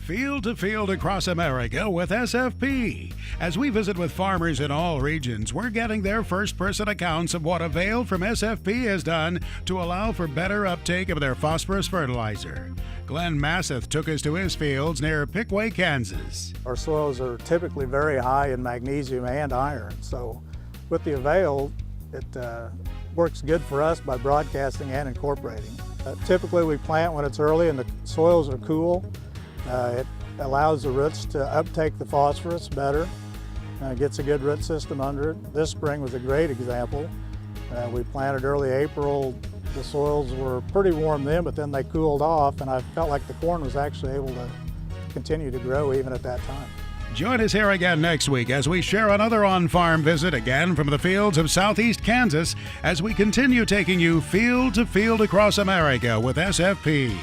Field to field across America with SFP. As we visit with farmers in all regions, we're getting their first-person accounts of what AVAIL from SFP has done to allow for better uptake of their phosphorus fertilizer. Glen Massoth took us to his fields near Piqua, Kansas. Our soils are typically very high in magnesium and iron, so with the AVAIL, it works good for us by broadcasting and incorporating. Typically we plant when it's early and the soils are cool. It allows the roots to uptake the phosphorus better, gets a good root system under it. This spring was a great example. We planted early April. The soils were pretty warm then, but then they cooled off, and I felt like the corn was actually able to continue to grow even at that time. Join us here again next week as we share another on-farm visit again from the fields of southeast Kansas as we continue taking you field to field across America with SFP.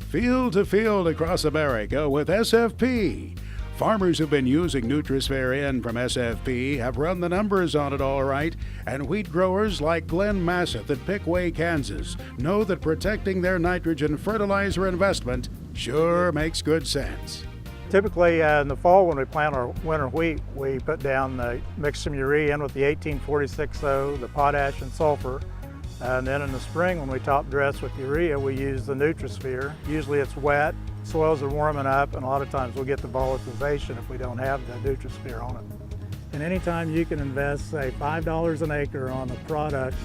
Field to field across America with SFP. Farmers who've been using NutriSphere-N from SFP have run the numbers on it all right, and wheat growers like Glen Massoth at Piqua, Kansas know that protecting their nitrogen fertilizer investment sure makes good sense. Typically in the fall when we plant our winter wheat, we put down, mix some urea in with the 1846O, the potash and sulfur. And then in the spring when we top dress with urea, we use the NutriSphere. Usually it's wet, soils are warming up, and a lot of times we'll get the volatilization if we don't have the NutriSphere on it. And anytime you can invest, say, $5 an acre on a product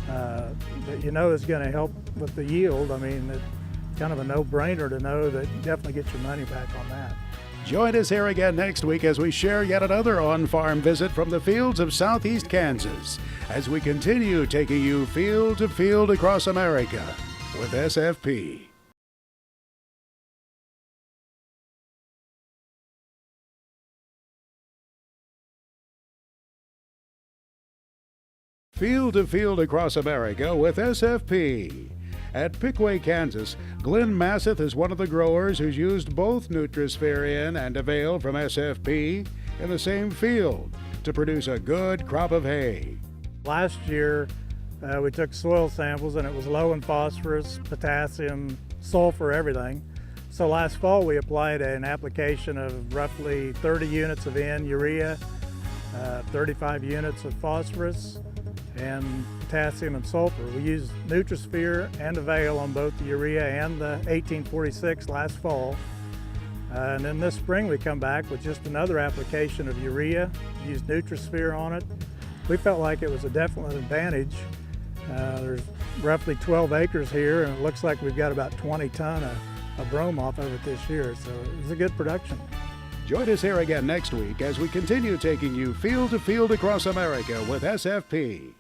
that you know is going to help with the yield, I mean, it's kind of a no-brainer to know that you definitely get your money back on that. Join us here again next week as we share yet another on-farm visit from the fields of southeast Kansas as we continue taking you field to field across America with SFP. Field to field across America with SFP. At Piqua, Kansas, Glen Massoth is one of the growers who's used both NutriSphere-N and AVAIL from SFP in the same field to produce a good crop of hay. Last year, we took soil samples and it was low in phosphorus, potassium, sulfur, everything. So last fall we applied an application of roughly 30 units of N-urea, 35 units of phosphorus, and potassium and sulfur. We used NutriSphere and AVAIL on both the urea and the 1846 last fall. And then this spring we come back with just another application of urea, used NutriSphere on it. We felt like it was a definite advantage. There's roughly 12 acres here, and it looks like we've got about 20 ton of brome off of it this year, so it was a good production. Join us here again next week as we continue taking you field to field across America with SFP.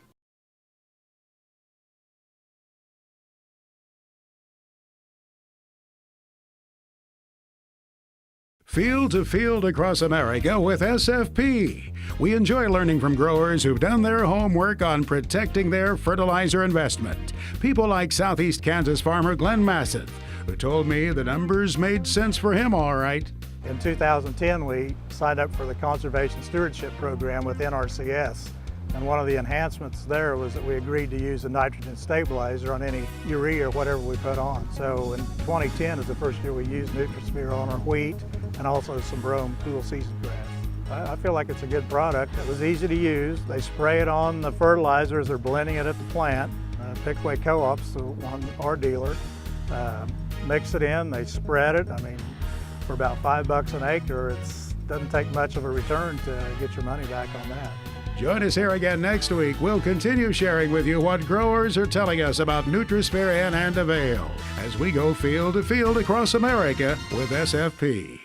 Field to field across America with SFP. We enjoy learning from growers who've done their homework on protecting their fertilizer investment. People like southeast Kansas farmer Glen Massoth, who told me the numbers made sense for him all right. In 2010, we signed up for the Conservation Stewardship Program with NRCS. And one of the enhancements there was that we agreed to use a nitrogen stabilizer on any urea or whatever we put on. So in 2010 is the first year we used NutriSphere on our wheat and also some brome cool season grass. I feel like it's a good product. It was easy to use. They spray it on the fertilizer as they're blending it at the plant. Piqua Co-op's our dealer. Mix it in, they spread it. I mean, for about $5 an acre, it doesn't take much of a return to get your money back on that. Join us here again next week. We'll continue sharing with you what growers are telling us about NutriSphere-N and AVAIL as we go field to field across America with SFP.